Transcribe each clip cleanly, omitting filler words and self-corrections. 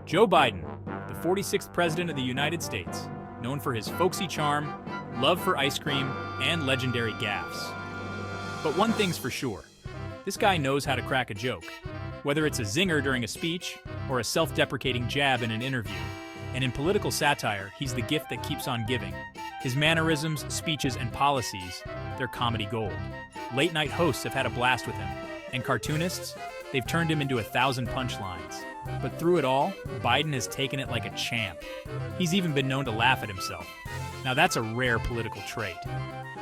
Joe Biden, the 46th President of the United States, known for his folksy charm, love for ice cream, and legendary gaffes. But one thing's for sure, this guy knows how to crack a joke, whether it's a zinger during a speech or a self-deprecating jab in an interview. And in political satire, he's the gift that keeps on giving. His mannerisms, speeches, and policies, they're comedy gold. Late-night hosts have had a blast with him, and cartoonists, they've turned him into 1,000 punchlines. But through it all, Biden has taken it like a champ. He's even been known to laugh at himself. Now that's a rare political trait.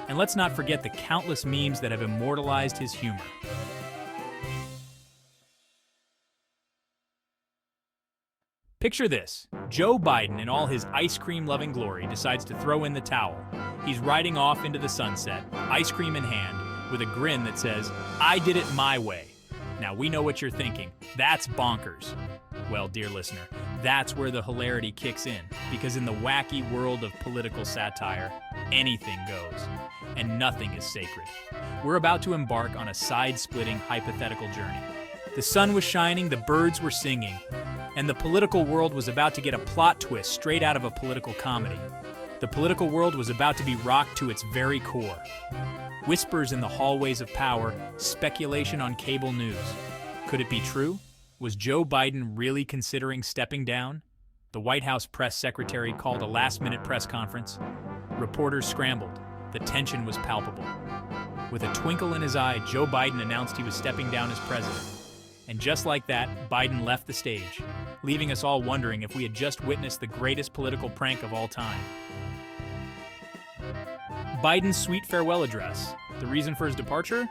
And let's not forget the countless memes that have immortalized his humor. Picture this, Joe Biden in all his ice cream-loving glory decides to throw in the towel. He's riding off into the sunset, ice cream in hand, with a grin that says, "I did it my way." Now we know what you're thinking, that's bonkers. Well, dear listener, that's where the hilarity kicks in, because in the wacky world of political satire, anything goes, and nothing is sacred. We're about to embark on a side-splitting hypothetical journey. The sun was shining, the birds were singing, and the political world was about to get a plot twist straight out of a political comedy. The political world was about to be rocked to its very core. Whispers in the hallways of power, speculation on cable news. Could it be true? Was Joe Biden really considering stepping down? The White House press secretary called a last-minute press conference. Reporters scrambled. The tension was palpable. With a twinkle in his eye, Joe Biden announced he was stepping down as president. And just like that, Biden left the stage, leaving us all wondering if we had just witnessed the greatest political prank of all time. Biden's sweet farewell address. The reason for his departure?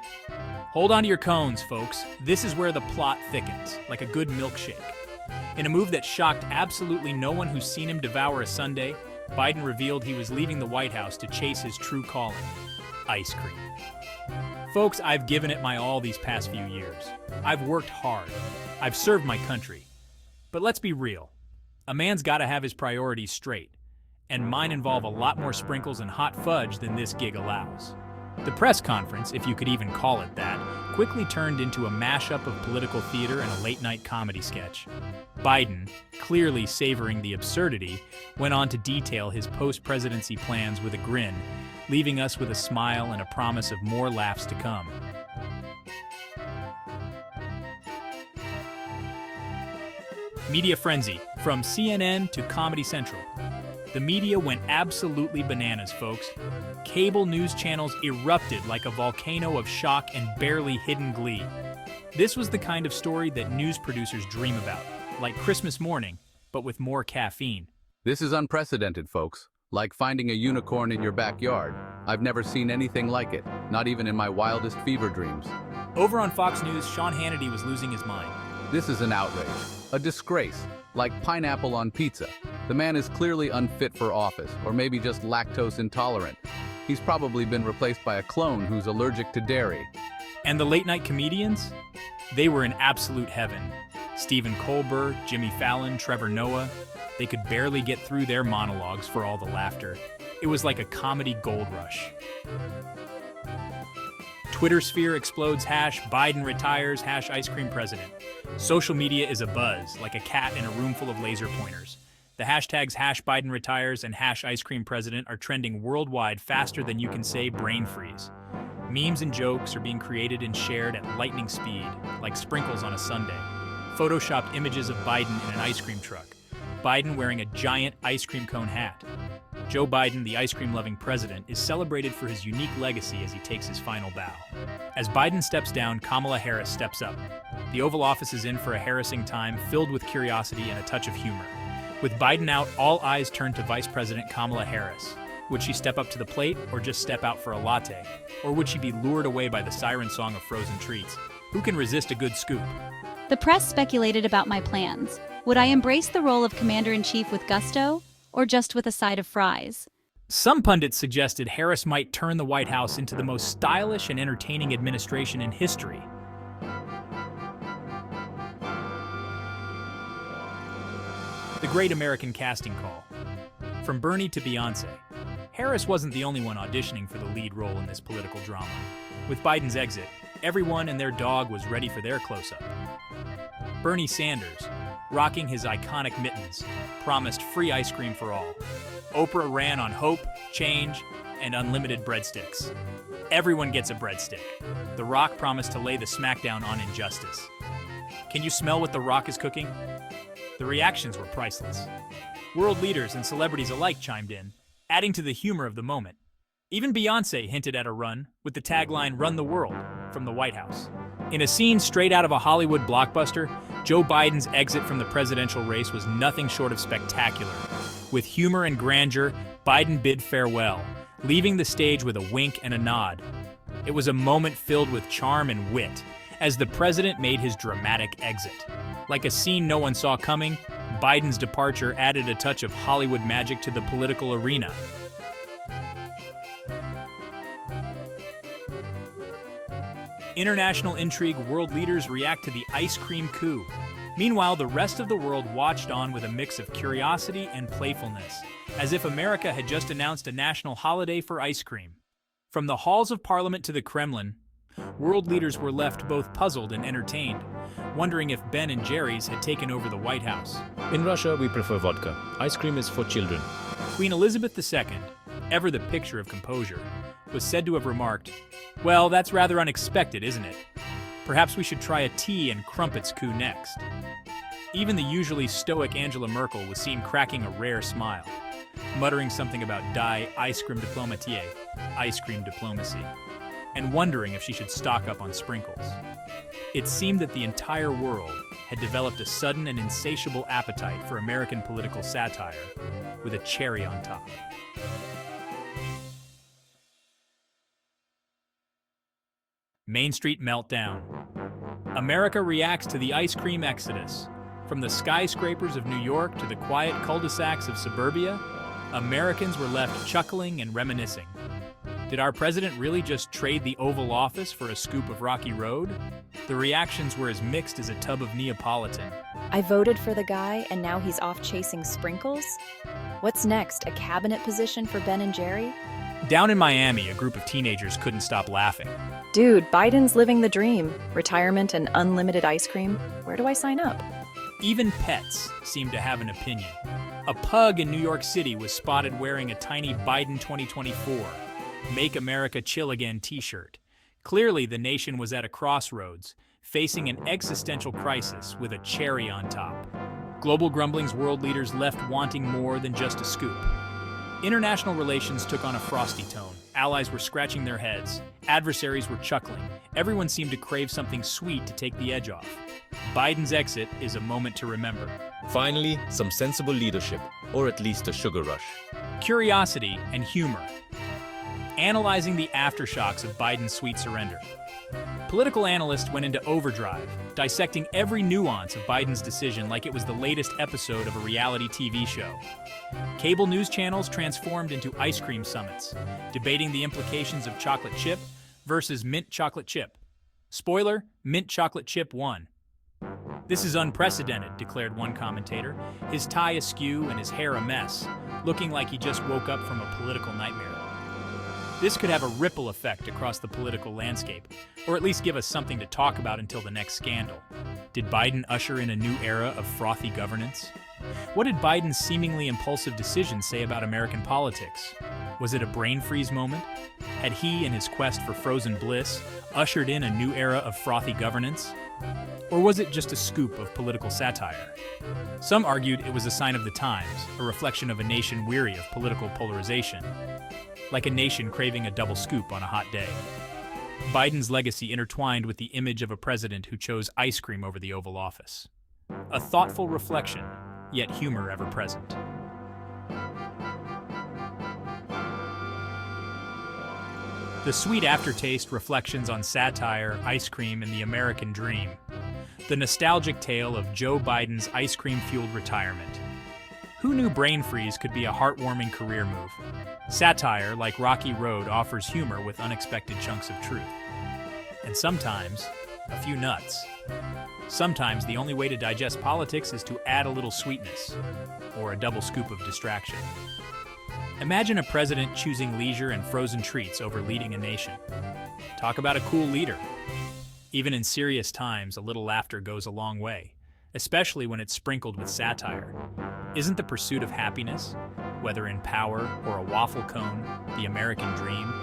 Hold on to your cones, folks. This is where the plot thickens, like a good milkshake. In a move that shocked absolutely no one who's seen him devour a sundae, Biden revealed he was leaving the White House to chase his true calling, ice cream. Folks, I've given it my all these past few years. I've worked hard. I've served my country. But let's be real. A man's gotta have his priorities straight. And mine involve a lot more sprinkles and hot fudge than this gig allows. The press conference, if you could even call it that, quickly turned into a mashup of political theater and a late-night comedy sketch. Biden, clearly savoring the absurdity, went on to detail his post-presidency plans with a grin, leaving us with a smile and a promise of more laughs to come. Media frenzy, from CNN to Comedy Central. The media went absolutely bananas, folks. Cable news channels erupted like a volcano of shock and barely hidden glee. This was the kind of story that news producers dream about, like Christmas morning, but with more caffeine. This is unprecedented, folks. Like finding a unicorn in your backyard. I've never seen anything like it, not even in my wildest fever dreams. Over on Fox News, Sean Hannity was losing his mind. This is an outrage, a disgrace, like pineapple on pizza. The man is clearly unfit for office, or maybe just lactose intolerant. He's probably been replaced by a clone who's allergic to dairy. And the late-night comedians? They were in absolute heaven. Stephen Colbert, Jimmy Fallon, Trevor Noah, they could barely get through their monologues for all the laughter. It was like a comedy gold rush. Twitter sphere explodes #Biden retires #ice cream president. Social media is abuzz, like a cat in a room full of laser pointers. The hashtags #Biden retires and #ice cream president are trending worldwide faster than you can say brain freeze. Memes and jokes are being created and shared at lightning speed, like sprinkles on a sundae. Photoshopped images of Biden in an ice cream truck. Biden wearing a giant ice cream cone hat. Joe Biden, the ice cream-loving president, is celebrated for his unique legacy as he takes his final bow. As Biden steps down, Kamala Harris steps up. The Oval Office is in for a harassing time, filled with curiosity and a touch of humor. With Biden out, all eyes turn to Vice President Kamala Harris. Would she step up to the plate, or just step out for a latte? Or would she be lured away by the siren song of frozen treats? Who can resist a good scoop? The press speculated about my plans. Would I embrace the role of commander-in-chief with gusto, or just with a side of fries? Some pundits suggested Harris might turn the White House into the most stylish and entertaining administration in history. The great American casting call. From Bernie to Beyonce, Harris wasn't the only one auditioning for the lead role in this political drama. With Biden's exit, everyone and their dog was ready for their close-up. Bernie Sanders, rocking his iconic mittens, promised free ice cream for all. Oprah ran on hope, change, and unlimited breadsticks. Everyone gets a breadstick. The Rock promised to lay the smackdown on injustice. Can you smell what The Rock is cooking? The reactions were priceless. World leaders and celebrities alike chimed in, adding to the humor of the moment. Even Beyoncé hinted at a run with the tagline "Run the World" from the White House. In a scene straight out of a Hollywood blockbuster, Joe Biden's exit from the presidential race was nothing short of spectacular. With humor and grandeur, Biden bid farewell, leaving the stage with a wink and a nod. It was a moment filled with charm and wit, as the president made his dramatic exit. Like a scene no one saw coming, Biden's departure added a touch of Hollywood magic to the political arena. International intrigue, world leaders react to the ice cream coup. Meanwhile, the rest of the world watched on with a mix of curiosity and playfulness, as if America had just announced a national holiday for ice cream. From the halls of Parliament to the Kremlin, world leaders were left both puzzled and entertained, wondering if Ben and Jerry's had taken over the White House. In Russia, we prefer vodka. Ice cream is for children. Queen Elizabeth II, ever the picture of composure, was said to have remarked, "Well, that's rather unexpected, isn't it? Perhaps we should try a tea and crumpets coup next." Even the usually stoic Angela Merkel was seen cracking a rare smile, muttering something about die ice cream diplomatier, ice cream diplomacy, and wondering if she should stock up on sprinkles. It seemed that the entire world had developed a sudden and insatiable appetite for American political satire, with a cherry on top. Main Street meltdown. America reacts to the ice cream exodus. From the skyscrapers of New York to the quiet cul-de-sacs of suburbia, Americans were left chuckling and reminiscing. Did our president really just trade the Oval Office for a scoop of Rocky Road? The reactions were as mixed as a tub of Neapolitan. I voted for the guy and now he's off chasing sprinkles? What's next, a cabinet position for Ben and Jerry? Down in Miami, a group of teenagers couldn't stop laughing. Dude, Biden's living the dream. Retirement and unlimited ice cream. Where do I sign up? Even pets seemed to have an opinion. A pug in New York City was spotted wearing a tiny Biden 2024 Make America Chill Again t-shirt. Clearly, the nation was at a crossroads, facing an existential crisis with a cherry on top. Global grumbling's world leaders left wanting more than just a scoop. International relations took on a frosty tone. Allies were scratching their heads. Adversaries were chuckling. Everyone seemed to crave something sweet to take the edge off. Biden's exit is a moment to remember. Finally, some sensible leadership, or at least a sugar rush. Curiosity and humor. Analyzing the aftershocks of Biden's sweet surrender. Political analysts went into overdrive, dissecting every nuance of Biden's decision like it was the latest episode of a reality TV show. Cable news channels transformed into ice cream summits, debating the implications of chocolate chip versus mint chocolate chip. Spoiler, mint chocolate chip won. "This is unprecedented," declared one commentator, his tie askew and his hair a mess, looking like he just woke up from a political nightmare. This could have a ripple effect across the political landscape, or at least give us something to talk about until the next scandal. Did Biden usher in a new era of frothy governance? What did Biden's seemingly impulsive decisions say about American politics? Was it a brain freeze moment? Had he, in his quest for frozen bliss, ushered in a new era of frothy governance? Or was it just a scoop of political satire? Some argued it was a sign of the times, a reflection of a nation weary of political polarization, like a nation craving a double scoop on a hot day. Biden's legacy intertwined with the image of a president who chose ice cream over the Oval Office. A thoughtful reflection, yet humor ever present. The sweet aftertaste reflections on satire, ice cream, and the American dream. The nostalgic tale of Joe Biden's ice cream-fueled retirement. Who knew brain freeze could be a heartwarming career move? Satire, like Rocky Road, offers humor with unexpected chunks of truth. And sometimes, a few nuts. Sometimes the only way to digest politics is to add a little sweetness, or a double scoop of distraction. Imagine a president choosing leisure and frozen treats over leading a nation. Talk about a cool leader. Even in serious times, a little laughter goes a long way. especially when it's sprinkled with satire. Isn't the pursuit of happiness, whether in power or a waffle cone, the American dream?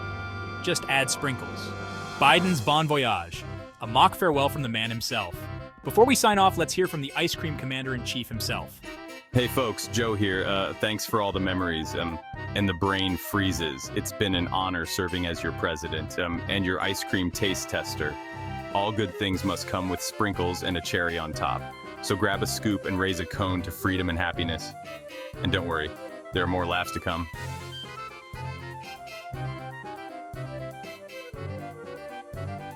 Just add sprinkles. Biden's bon voyage, a mock farewell from the man himself. Before we sign off, let's hear from the ice cream commander-in-chief himself. Hey folks, Joe here. Thanks for all the memories, and the brain freezes. It's been an honor serving as your president, and your ice cream taste tester. All good things must come with sprinkles and a cherry on top. So grab a scoop and raise a cone to freedom and happiness. And don't worry, there are more laughs to come.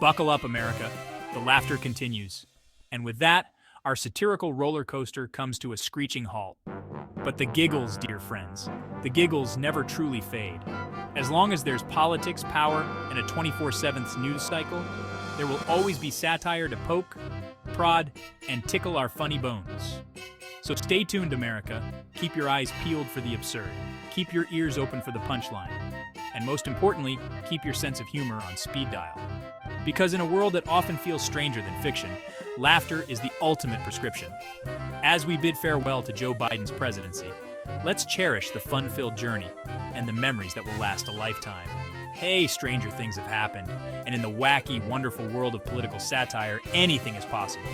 Buckle up, America. The laughter continues. And with that, our satirical roller coaster comes to a screeching halt. But the giggles, dear friends, the giggles never truly fade. As long as there's politics, power, and a 24/7 news cycle, there will always be satire to poke, prod, and tickle our funny bones. So stay tuned, America. Keep your eyes peeled for the absurd. Keep your ears open for the punchline. And most importantly, keep your sense of humor on speed dial. Because in a world that often feels stranger than fiction, laughter is the ultimate prescription. As we bid farewell to Joe Biden's presidency, let's cherish the fun-filled journey and the memories that will last a lifetime. Hey, stranger things have happened, and in the wacky, wonderful world of political satire, anything is possible.